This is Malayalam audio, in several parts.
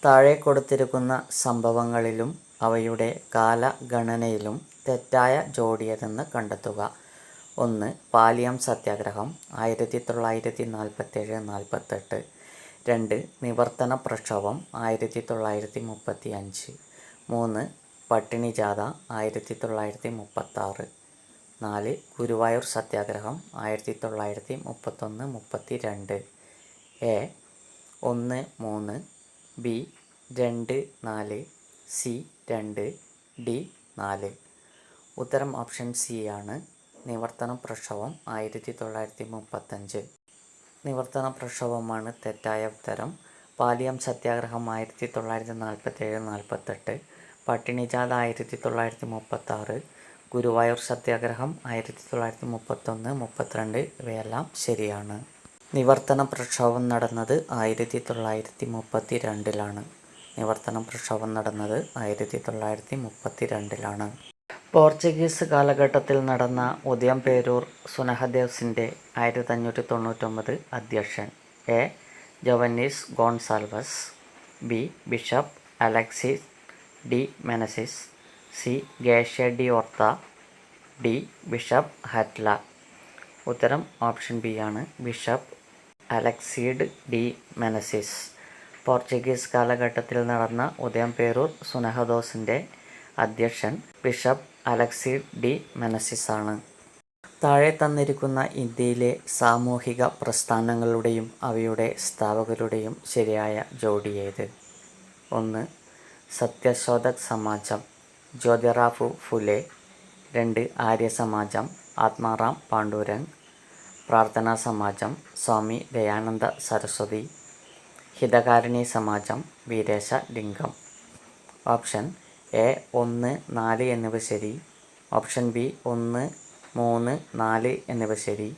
താഴെ കൊടുത്തിരിക്കുന്ന സംഭവങ്ങളിലും അവയുടെ കാലഗണനയിലും തെറ്റായ ജോഡിയേതെന്ന് കണ്ടെത്തുക. 1. പാലിയം സത്യാഗ്രഹം 1947-48. 2. നിവർത്തന പ്രക്ഷോഭം 1935. 3. പട്ടിണി ജാഥ 1936. 4. ഗുരുവായൂർ സത്യാഗ്രഹം 1931-32. A 1, 3, B 2, 4, C 2, D 4. ഉത്തരം ഓപ്ഷൻ സി ആണ്. നിവർത്തന പ്രക്ഷോഭം 1935. നിവർത്തന പ്രക്ഷോഭമാണ് തെറ്റായ ഉത്തരം. പാലിയം സത്യാഗ്രഹം 1947-48. പട്ടിണി ജാഥ 1936. ഗുരുവായൂർ സത്യാഗ്രഹം 1931-32 ഇവയെല്ലാം ശരിയാണ്. നിവർത്തന പ്രക്ഷോഭം നടന്നത് 1932-ലാണ്. നിവർത്തന പ്രക്ഷോഭം നടന്നത് 1932-ലാണ്. പോർച്ചുഗീസ് കാലഘട്ടത്തിൽ നടന്ന ഉദയംപേരൂർ സുനഹദേവ്സിൻ്റെ 1599 അധ്യക്ഷൻ. A Joannes Gonsalves. B bishop Alexis de Menezes. C Garcia de Orta. D bishop ഹറ്റ്ല. ഉത്തരം ഓപ്ഷൻ ബി ആണ്. Bishop Alexis de Menezes. Portuguese കാലഘട്ടത്തിൽ നടന്ന ഉദയംപേരൂർ സുനഹദോസിൻ്റെ അധ്യക്ഷൻ ബിഷപ്പ് അലക്സീഡ് ഡി മെനസിസ് ആണ്. താഴെ തന്നിരിക്കുന്ന ഇന്ത്യയിലെ സാമൂഹിക പ്രസ്ഥാനങ്ങളുടെയും അവയുടെ സ്ഥാപകരുടെയും ശരിയായ ജോഡി ഏത്? 1. സത്യശോധക് സമാജം ജ്യോതിറാവു ഫുലെ. 2. ആര്യ സമാജം ആത്മാറാം പാണ്ഡുരംഗ്. പ്രാർത്ഥനാ സമാജം സ്വാമി ദയാനന്ദ സരസ്വതി. ഹിതകാരിണി സമാജം വീരേശ ലിംഗം. ഓപ്ഷൻ എ 1, 4 എന്നിവ ശരി. ഓപ്ഷൻ ബി 1, 3, 4 എന്നിവ ശരി.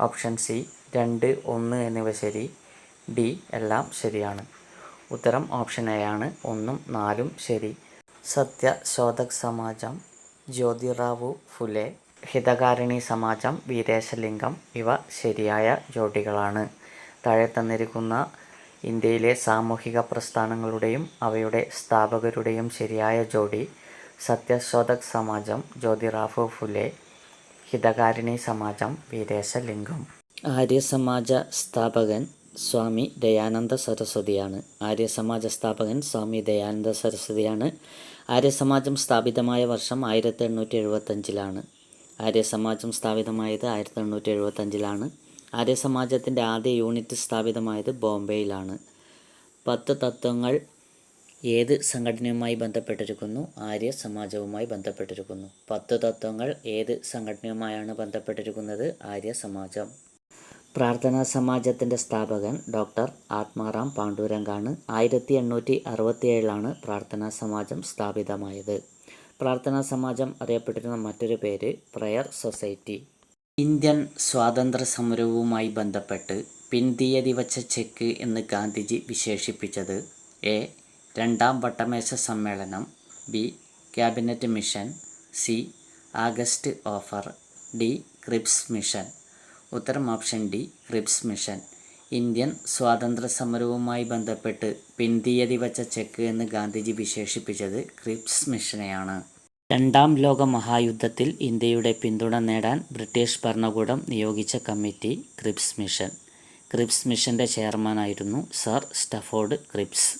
ഓപ്ഷൻ സി 2, 1 എന്നിവ ശരി. ഡി എല്ലാം ശരിയാണ്. ഉത്തരം ഓപ്ഷൻ എ ആണ്. 1ഉം 4ഉം ശരി. സത്യശോധക് സമാജം ജ്യോതിറാവു ഫുലെ, ഹിതകാരിണി സമാജം വീരേശലിംഗം ഇവ ശരിയായ ജോഡികളാണ്. താഴെ തന്നിരിക്കുന്ന ഇന്ത്യയിലെ സാമൂഹിക പ്രസ്ഥാനങ്ങളുടെയും അവയുടെ സ്ഥാപകരുടെയും ശരിയായ ജോഡി സത്യശോധക് സമാജം ജ്യോതിറാവു ഫുലെ, ഹിതകാരിണി സമാജം വീരേശലിംഗം. ആര്യസമാജ സ്ഥാപകൻ സ്വാമി ദയാനന്ദ സരസ്വതിയാണ്. ആര്യസമാജ സ്ഥാപകൻ സ്വാമി ദയാനന്ദ സരസ്വതിയാണ്. ആര്യസമാജം സ്ഥാപിതമായ വർഷം 1875-ലാണ്. ആര്യസമാജം സ്ഥാപിതമായത് 1875-ലാണ്. ആര്യസമാജത്തിൻ്റെ ആദ്യ യൂണിറ്റ് സ്ഥാപിതമായത് ബോംബെയിലാണ്. 10 തത്വങ്ങൾ ഏത് സംഘടനയുമായി ബന്ധപ്പെട്ടിരിക്കുന്നു? ആര്യ സമാജവുമായി ബന്ധപ്പെട്ടിരിക്കുന്നു. 10 തത്വങ്ങൾ ഏത് സംഘടനയുമായാണ് ബന്ധപ്പെട്ടിരിക്കുന്നത്? ആര്യ സമാജം. പ്രാർത്ഥനാ സമാജത്തിൻ്റെ സ്ഥാപകൻ ഡോക്ടർ ആത്മാറാം പാണ്ഡുരംഗാണ്. 1867-ലാണ് പ്രാർത്ഥനാ സമാജം സ്ഥാപിതമായത്. പ്രാർത്ഥനാ സമാജം അറിയപ്പെട്ടിരുന്ന മറ്റൊരു പേര് പ്രയർ സൊസൈറ്റി. ഇന്ത്യൻ സ്വാതന്ത്ര്യ സമരവുമായി ബന്ധപ്പെട്ട് പിൻതീയതി വച്ച ചെക്ക് എന്ന് ഗാന്ധിജി വിശേഷിപ്പിച്ചത്? എ രണ്ടാം വട്ടമേശ സമ്മേളനം. B cabinet mission. C August offer. D Cripps mission. ഉത്തരം option D Cripps mission. Indian സ്വാതന്ത്ര്യ സമരവുമായി ബന്ധപ്പെട്ട് പിൻതീയതി വച്ച ചെക്ക് എന്ന് ഗാന്ധിജി വിശേഷിപ്പിച്ചത് ക്രിപ്സ് മിഷനെയാണ്. രണ്ടാം ലോക മഹായുദ്ധത്തിൽ ഇന്ത്യയുടെ പിന്തുണ നേടാൻ ബ്രിട്ടീഷ് ഭരണകൂടം നിയോഗിച്ച കമ്മിറ്റി ക്രിപ്സ് മിഷൻ. ക്രിപ്സ് മിഷൻ്റെ ചെയർമാനായിരുന്നു സർ സ്റ്റഫോർഡ് ക്രിപ്സ്.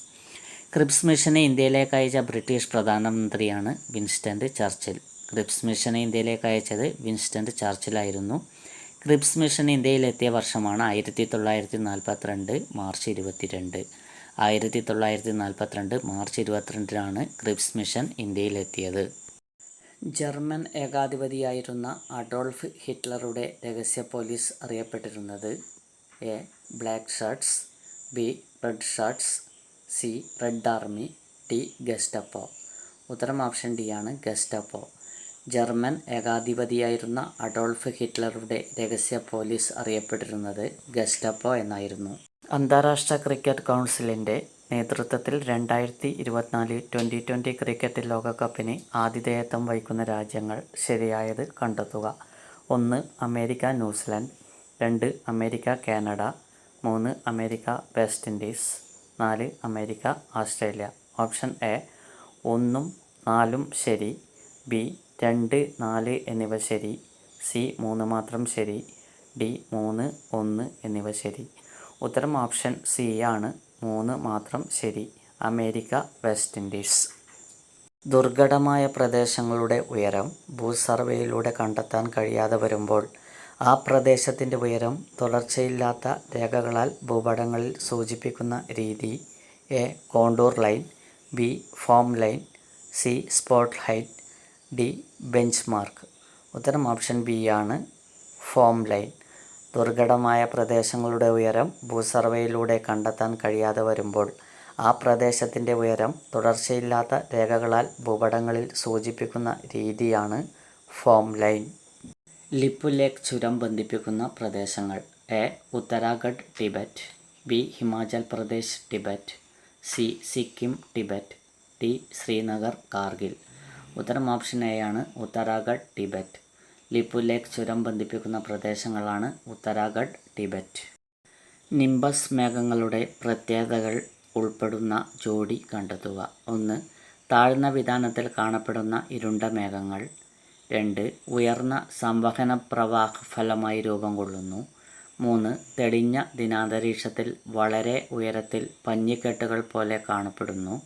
ക്രിപ്സ് മിഷനെ ഇന്ത്യയിലേക്ക് അയച്ച ബ്രിട്ടീഷ് പ്രധാനമന്ത്രിയാണ് വിൻസ്റ്റൺ ചർച്ചിൽ. ക്രിപ്സ് മിഷനെ ഇന്ത്യയിലേക്ക് അയച്ചത് വിൻസ്റ്റൺ ചർച്ചിലായിരുന്നു. ക്രിപ്സ് മിഷൻ ഇന്ത്യയിലെത്തിയ വർഷമാണ് 1942 മാർച്ച് 22. 1942 മാർച്ച് 22-നാണ് ക്രിപ്സ് മിഷൻ ഇന്ത്യയിലെത്തിയത്. ജർമ്മൻ ഏകാധിപതിയായിരുന്ന അഡോൾഫ് ഹിറ്റ്ലറുടെ രഹസ്യ പോലീസ് അറിയപ്പെട്ടിരുന്നത്? A black shirts. B red shirts. C red army. D Gestapo. ഉത്തരം ഓപ്ഷൻ ഡി ആണ്. ഗെസ്റ്റപ്പോ. ജർമ്മൻ ഏകാധിപതിയായിരുന്ന അഡോൾഫ് ഹിറ്റ്ലറുടെ രഹസ്യ പോലീസ് അറിയപ്പെട്ടിരുന്നത് ഗെസ്റ്റപ്പോ എന്നായിരുന്നു. അന്താരാഷ്ട്ര ക്രിക്കറ്റ് കൗൺസിലിൻ്റെ നേതൃത്വത്തിൽ 2024 T20 ക്രിക്കറ്റ് ലോകകപ്പിന് ആതിഥേയത്വം വഹിക്കുന്ന രാജ്യങ്ങൾ ശരിയായത് കണ്ടെത്തുക. 1 അമേരിക്ക ന്യൂസിലൻഡ്. 2 America Canada. 3 America West Indies. 4 America, Australia. Option A 1ഉം 4ഉം ശരി. ബി 2, 4 എന്നിവ ശരി. സി 3 മാത്രം ശരി. ഡി 3, 1 എന്നിവ ശരി. ഉത്തരം ഓപ്ഷൻ സി ആണ്, 3 മാത്രം ശരി. America, West Indies. ദുർഘടമായ പ്രദേശങ്ങളുടെ ഉയരം ഭൂസർവേയിലൂടെ കണ്ടെത്താൻ കഴിയാതെ വരുമ്പോൾ ആ പ്രദേശത്തിൻ്റെ ഉയരം തുടർച്ചയില്ലാത്ത രേഖകളാൽ ഭൂപടങ്ങളിൽ സൂചിപ്പിക്കുന്ന രീതി: A contour line, B form line, C spot line, D bench mark. ഉത്തരം ഓപ്ഷൻ ബി ആണ്, ഫോം ലൈൻ. ദുർഘടമായ പ്രദേശങ്ങളുടെ ഉയരം ഭൂസർവേയിലൂടെ കണ്ടെത്താൻ കഴിയാതെ വരുമ്പോൾ ആ പ്രദേശത്തിൻ്റെ ഉയരം തുടർച്ചയില്ലാത്ത രേഖകളാൽ ഭൂപടങ്ങളിൽ സൂചിപ്പിക്കുന്ന രീതിയാണ് ഫോം ലൈൻ. ലിപുലേഖ് ചുരം ബന്ധിപ്പിക്കുന്ന പ്രദേശങ്ങൾ: A Uttarakhand Tibet, B Himachal Pradesh Tibet, C Sikkim Tibet, D Srinagar Kargil. ഉത്തരം ഓപ്ഷൻ എ ആണ്, ഉത്തരാഖണ്ഡ് ടിബറ്റ്. ലിപുലേഖ് ചുരം ബന്ധിപ്പിക്കുന്ന പ്രദേശങ്ങളാണ് ഉത്തരാഖണ്ഡ് ടിബറ്റ്. നിംബസ് മേഘങ്ങളുടെ പ്രത്യേകതകൾ ഉൾപ്പെടുന്ന ജോഡി കണ്ടെത്തുക. 1. താഴ്ന്ന വിതാനത്തിൽ കാണപ്പെടുന്ന ഇരുണ്ട മേഘങ്ങൾ. 2. ഉയർന്ന സംവഹന പ്രവാഹ ഫലമായി രൂപം കൊള്ളുന്നു. 3. തെളിഞ്ഞ ദിനാന്തരീക്ഷത്തിൽ വളരെ ഉയരത്തിൽ പഞ്ഞിക്കെട്ടുകൾ പോലെ കാണപ്പെടുന്നു.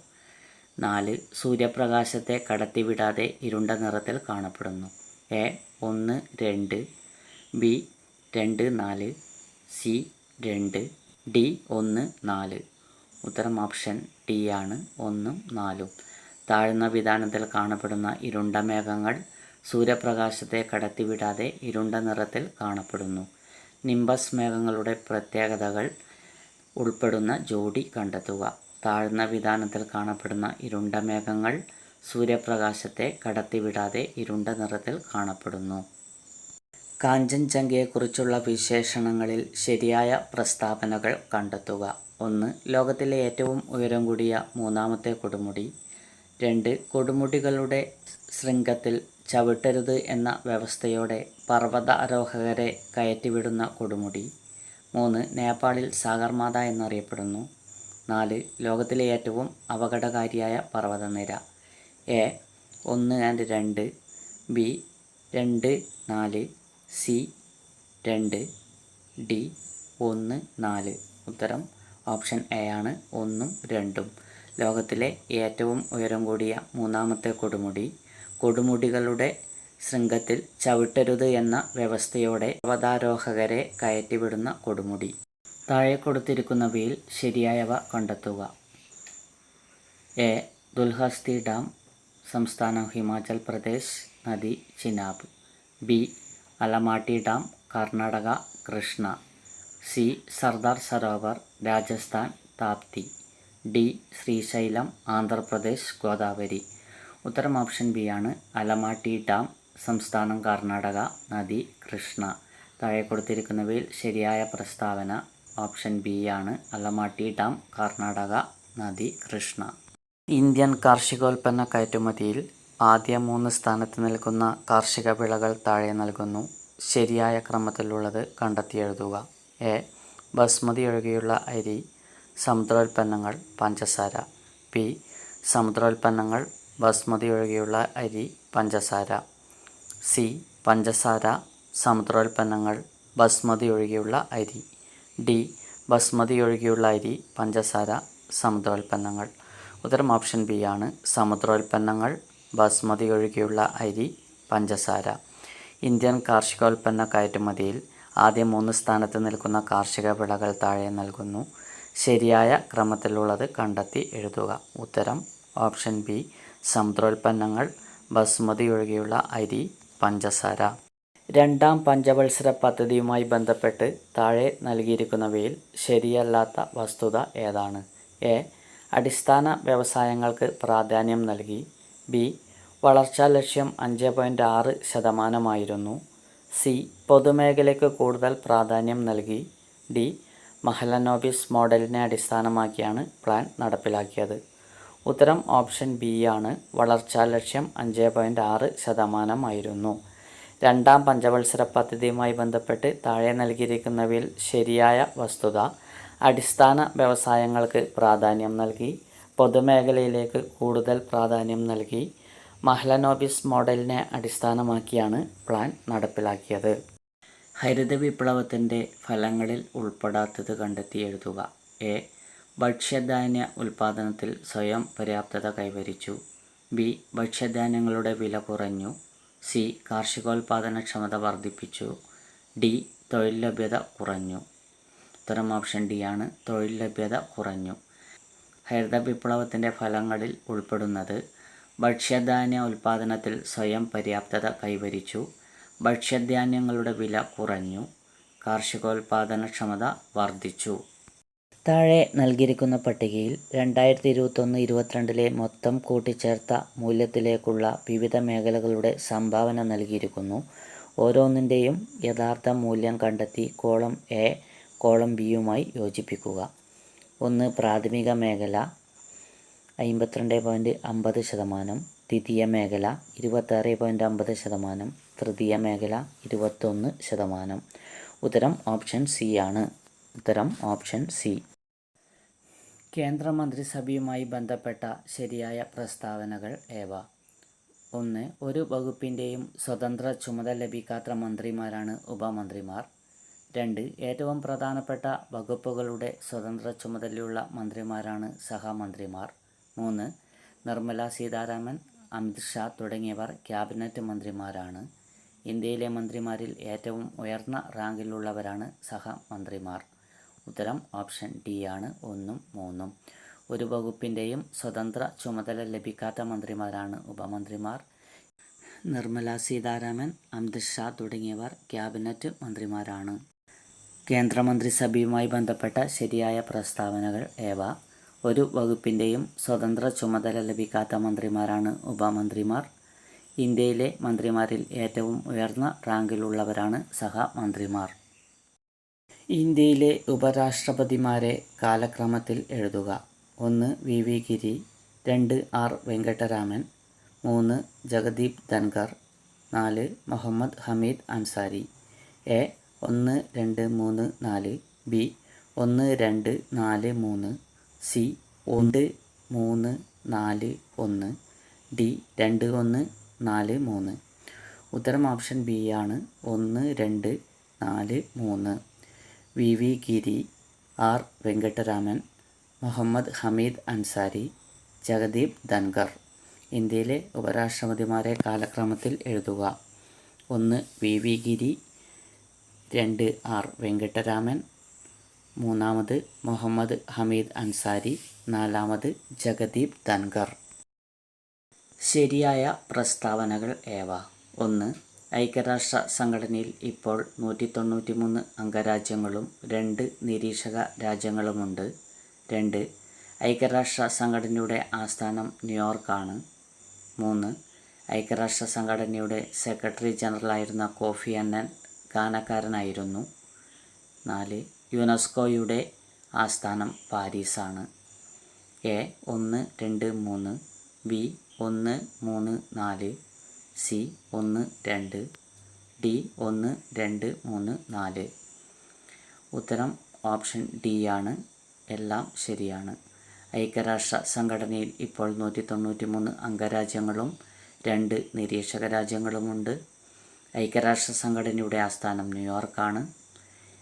4. സൂര്യപ്രകാശത്തെ കടത്തിവിടാതെ ഇരുണ്ട നിറത്തിൽ കാണപ്പെടുന്നു. A 1, 2, B 2, 4, C 2, D 1, 4. ഉത്തരം ഓപ്ഷൻ ഡി ആണ്, 1ഉം 4ഉം. താഴ്ന്ന വിതാനത്തിൽ കാണപ്പെടുന്ന ഇരുണ്ട മേഘങ്ങൾ സൂര്യപ്രകാശത്തെ കടത്തിവിടാതെ ഇരുണ്ട നിറത്തിൽ കാണപ്പെടുന്നു. നിംബസ് മേഘങ്ങളുടെ പ്രത്യേകതകൾ ഉൾപ്പെടുന്ന ജോഡി കണ്ടെത്തുക. താഴ്ന്ന വിതാനത്തിൽ കാണപ്പെടുന്ന ഇരുണ്ട മേഘങ്ങൾ സൂര്യപ്രകാശത്തെ കടത്തിവിടാതെ ഇരുണ്ട നിറത്തിൽ കാണപ്പെടുന്നു. കാഞ്ചൻജംഗയെക്കുറിച്ചുള്ള വിശേഷണങ്ങളിൽ ശരിയായ പ്രസ്താവനകൾ കണ്ടെത്തുക. 1. ലോകത്തിലെ ഏറ്റവും ഉയരം കൂടിയ മൂന്നാമത്തെ കൊടുമുടി. 2. കൊടുമുടികളുടെ ശൃംഖത്തിൽ ചവിട്ടരുത് എന്ന വ്യവസ്ഥയോടെ പർവ്വതാരോഹകരെ കയറ്റിവിടുന്ന കൊടുമുടി. 3. നേപ്പാളിൽ സാഗർമാത എന്നറിയപ്പെടുന്നു. 4. ലോകത്തിലെ ഏറ്റവും അപകടകാരിയായ പർവ്വതനിര. A 1 and 2, B 2, 4, C 2, D 1, 4. ഉത്തരം ഓപ്ഷൻ എ ആണ്, 1ഉം 2ഉം. ലോകത്തിലെ ഏറ്റവും ഉയരം കൂടിയ മൂന്നാമത്തെ കൊടുമുടി കൊടുമുടികളുടെ ശൃംഖത്തിൽ ചവിട്ടരുത് എന്ന വ്യവസ്ഥയോടെ പർവ്വതാരോഹകരെ കയറ്റിവിടുന്ന കൊടുമുടി. താഴെ കൊടുത്തിരിക്കുന്നവയിൽ ശരിയായവ കണ്ടെത്തുക. എ ദുൽഹസ്തി ഡാം, സംസ്ഥാനം ഹിമാചൽ പ്രദേശ്, നദി Chenab. B Almatti dam, Karnataka, Krishna. C Sardar Sarovar, Rajasthan, Tapti. D Srisailam, Andhra Pradesh, Godavari. ഉത്തരം ഓപ്ഷൻ ബി ആണ്, അലമാട്ടി ഡാം, സംസ്ഥാനം കർണാടക, നദി കൃഷ്ണ. താഴെ കൊടുത്തിരിക്കുന്നവയിൽ ശരിയായ പ്രസ്താവന ഓപ്ഷൻ ബി ആണ്, അലമാട്ടി ഡാം, കർണാടക, നദി കൃഷ്ണ. ഇന്ത്യൻ കാർഷികോൽപ്പന്ന കയറ്റുമതിയിൽ ആദ്യ 3 സ്ഥാനത്ത് നിൽക്കുന്ന കാർഷിക വിളകൾ താഴെ നൽകുന്നു. ശരിയായ ക്രമത്തിലുള്ളത് കണ്ടെത്തി എഴുതുക. എ ബസ്മതി ഒഴികെയുള്ള അരി, സമുദ്രോൽപ്പന്നങ്ങൾ, പഞ്ചസാര. ബി സമുദ്രോൽപ്പന്നങ്ങൾ, ബസ്മതി ഒഴികെയുള്ള അരി, പഞ്ചസാര. സി പഞ്ചസാര, സമുദ്രോൽപ്പന്നങ്ങൾ, ബസ്മതി ഒഴികെയുള്ള അരി. ഡി ബസ്മതി ഒഴികെയുള്ള അരി, പഞ്ചസാര, സമുദ്രോൽപ്പന്നങ്ങൾ. ഉത്തരം ഓപ്ഷൻ ബി ആണ്, സമുദ്രോൽപ്പന്നങ്ങൾ, ബസ്മതി ഒഴികെയുള്ള അരി, പഞ്ചസാര. ഇന്ത്യൻ കാർഷികോൽപ്പന്ന കയറ്റുമതിയിൽ ആദ്യ 3 സ്ഥാനത്ത് നിൽക്കുന്ന കാർഷിക വിളകൾ താഴെ നൽകുന്നു. ശരിയായ ക്രമത്തിലുള്ളത് കണ്ടെത്തി എഴുതുക. ഉത്തരം ഓപ്ഷൻ ബി, സമുദ്രോൽപ്പന്നങ്ങൾ, ബസ്മതി ഒഴികെയുള്ള അരി, പഞ്ചസാര. രണ്ടാം പഞ്ചവത്സര പദ്ധതിയുമായി ബന്ധപ്പെട്ട് താഴെ നൽകിയിരിക്കുന്നവയിൽ ശരിയല്ലാത്ത വസ്തുത ഏതാണ്? എ അടിസ്ഥാന വ്യവസായങ്ങൾക്ക് പ്രാധാന്യം നൽകി. ബി വളർച്ചാ ലക്ഷ്യം 5.6% സി പൊതുമേഖലയ്ക്ക് കൂടുതൽ പ്രാധാന്യം നൽകി. ഡി മഹലനോബിസ് മോഡലിനെ അടിസ്ഥാനമാക്കിയാണ് പ്ലാൻ നടപ്പിലാക്കിയത്. ഉത്തരം ഓപ്ഷൻ ബി ആണ്, വളർച്ചാ ലക്ഷ്യം 5.6% രണ്ടാം പഞ്ചവത്സര പദ്ധതിയുമായി ബന്ധപ്പെട്ട് താഴെ നൽകിയിരിക്കുന്നവയിൽ ശരിയായ വസ്തുത അടിസ്ഥാന വ്യവസായങ്ങൾക്ക് പ്രാധാന്യം നൽകി, പൊതുമേഖലയിലേക്ക് കൂടുതൽ പ്രാധാന്യം നൽകി. മഹ്ലനോബിസ് മോഡലിനെ അടിസ്ഥാനമാക്കിയാണ് പ്ലാൻ നടപ്പിലാക്കിയത്. ഹരിത വിപ്ലവത്തിൻ്റെ ഫലങ്ങളിൽ ഉൾപ്പെടാത്തത് കണ്ടെത്തി എഴുതുക. എ. ഭക്ഷ്യധാന്യ ഉൽപ്പാദനത്തിൽ സ്വയം പര്യാപ്തത കൈവരിച്ചു. ബി. ഭക്ഷ്യധാന്യങ്ങളുടെ വില കുറഞ്ഞു. സി. കാർഷികോൽപാദനക്ഷമത വർദ്ധിപ്പിച്ചു. ഡി. തൊഴിൽ ലഭ്യത കുറഞ്ഞു. ഉത്തരം ഓപ്ഷൻ ഡി ആണ്, തൊഴിൽ ലഭ്യത കുറഞ്ഞു. ഹരിത വിപ്ലവത്തിൻ്റെ ഫലങ്ങളിൽ ഉൾപ്പെടുന്നത് ഭക്ഷ്യധാന്യ ഉൽപ്പാദനത്തിൽ സ്വയം പര്യാപ്തത കൈവരിച്ചു, ഭക്ഷ്യധാന്യങ്ങളുടെ വില കുറഞ്ഞു, കാർഷികോൽപാദനക്ഷമത വർദ്ധിച്ചു. താഴെ നൽകിയിരിക്കുന്ന പട്ടികയിൽ 2021-22 മൊത്തം കൂട്ടിച്ചേർത്ത മൂല്യത്തിലേക്കുള്ള വിവിധ മേഖലകളുടെ സംഭാവന നൽകിയിരിക്കുന്നു. ഓരോന്നിൻ്റെയും യഥാർത്ഥ മൂല്യം കണ്ടെത്തി കോളം എ കോളം ബിയുമായി യോജിപ്പിക്കുക. 1. പ്രാഥമിക മേഖല 52.50%, ദ്വിതീയ മേഖല 26.50%, തൃതീയ മേഖല 21%. ഉത്തരം ഓപ്ഷൻ സി ആണ്. ഉത്തരം ഓപ്ഷൻ സി. കേന്ദ്രമന്ത്രിസഭയുമായി ബന്ധപ്പെട്ട ശരിയായ പ്രസ്താവനകൾ ഏവ? 1. ഒരു വകുപ്പിൻ്റെയും സ്വതന്ത്ര ചുമതല ലഭിക്കാത്ത മന്ത്രിമാരാണ് ഉപമന്ത്രിമാർ. 2. ഏറ്റവും പ്രധാനപ്പെട്ട വകുപ്പുകളുടെ സ്വതന്ത്ര ചുമതലയുള്ള മന്ത്രിമാരാണ് സഹമന്ത്രിമാർ. 3. നിർമ്മല സീതാരാമൻ, അമിത് ഷാ തുടങ്ങിയവർ ക്യാബിനറ്റ് മന്ത്രിമാരാണ്. ഇന്ത്യയിലെ മന്ത്രിമാരിൽ ഏറ്റവും ഉയർന്ന റാങ്കിലുള്ളവരാണ് സഹമന്ത്രിമാർ. ഉത്തരം ഓപ്ഷൻ ഡി ആണ്, 1ഉം 3ഉം. ഒരു വകുപ്പിൻ്റെയും സ്വതന്ത്ര ചുമതല ലഭിക്കാത്ത മന്ത്രിമാരാണ് ഉപമന്ത്രിമാർ. നിർമ്മല സീതാരാമൻ, അമിത് ഷാ തുടങ്ങിയവർ ക്യാബിനറ്റ് മന്ത്രിമാരാണ്. കേന്ദ്രമന്ത്രിസഭയുമായി ബന്ധപ്പെട്ട ശരിയായ പ്രസ്താവനകൾ ഏവ? ഒരു വകുപ്പിൻ്റെയും സ്വതന്ത്ര ചുമതല ലഭിക്കാത്ത മന്ത്രിമാരാണ് ഉപമന്ത്രിമാർ. ഇന്ത്യയിലെ മന്ത്രിമാരിൽ ഏറ്റവും ഉയർന്ന റാങ്കിലുള്ളവരാണ് സഹമന്ത്രിമാർ. ഇന്ത്യയിലെ ഉപരാഷ്ട്രപതിമാരെ കാലക്രമത്തിൽ എഴുതുക. 1. V. V. Giri, 2. R. Venkataraman, 3. Jagdeep Dhankhar, 4. Mohammad Hamid Ansari. A. 1, 2, 3, 4. B. 1, 2, 4, 3. C. 1, 3, 4, 1. D. 2, 1, 4, 3. ഉത്തരം ഓപ്ഷൻ ബി ആണ്, 1, 2, 4, 3. വി. വി. ഗിരി, ആർ. വെങ്കട്ടരാമൻ, മുഹമ്മദ് ഹമീദ് അൻസാരി, ജഗദീപ് ധൻഖർ. ഇന്ത്യയിലെ ഉപരാഷ്ട്രപതിമാരെ കാലക്രമത്തിൽ എഴുതുക. 1. V. V. Giri, 2. R. Venkataraman, 3. Muhammad Hamid Ansari, 4. Jagdeep Dhankhar. ശരിയായ പ്രസ്താവനകൾ ഏവ? 1. ഐക്യരാഷ്ട്ര സംഘടനയിൽ ഇപ്പോൾ 193 അംഗരാജ്യങ്ങളും 2 നിരീക്ഷക രാജ്യങ്ങളുമുണ്ട്. 2. ഐക്യരാഷ്ട്ര സംഘടനയുടെ ആസ്ഥാനം ന്യൂയോർക്കാണ്. 3. ഐക്യരാഷ്ട്ര സംഘടനയുടെ സെക്രട്ടറി ജനറലായിരുന്ന കോഫി അന്നൻ ഗാനക്കാരനായിരുന്നു. 4. യുനെസ്കോയുടെ ആസ്ഥാനം പാരീസാണ്. എ. 1, 2, 3. ബി. 1, 3, 4. സി. 1, 2. ഡി. 1, 2, 3, 4. ഉത്തരം ഓപ്ഷൻ ഡി ആണ്, എല്ലാം ശരിയാണ്. ഐക്യരാഷ്ട്ര സംഘടനയിൽ ഇപ്പോൾ 193 അംഗരാജ്യങ്ങളും 2 നിരീക്ഷക രാജ്യങ്ങളുമുണ്ട്. ഐക്യരാഷ്ട്ര സംഘടനയുടെ ആസ്ഥാനം ന്യൂയോർക്കാണ്.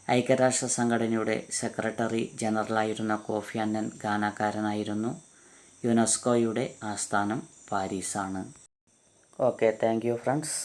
ഐക്യരാഷ്ട്ര സംഘടനയുടെ സെക്രട്ടറി ജനറലായിരുന്ന കോഫി അന്നൻ ഗാനക്കാരനായിരുന്നു. യുനെസ്കോയുടെ ആസ്ഥാനം പാരീസാണ്. Okay, thank you friends.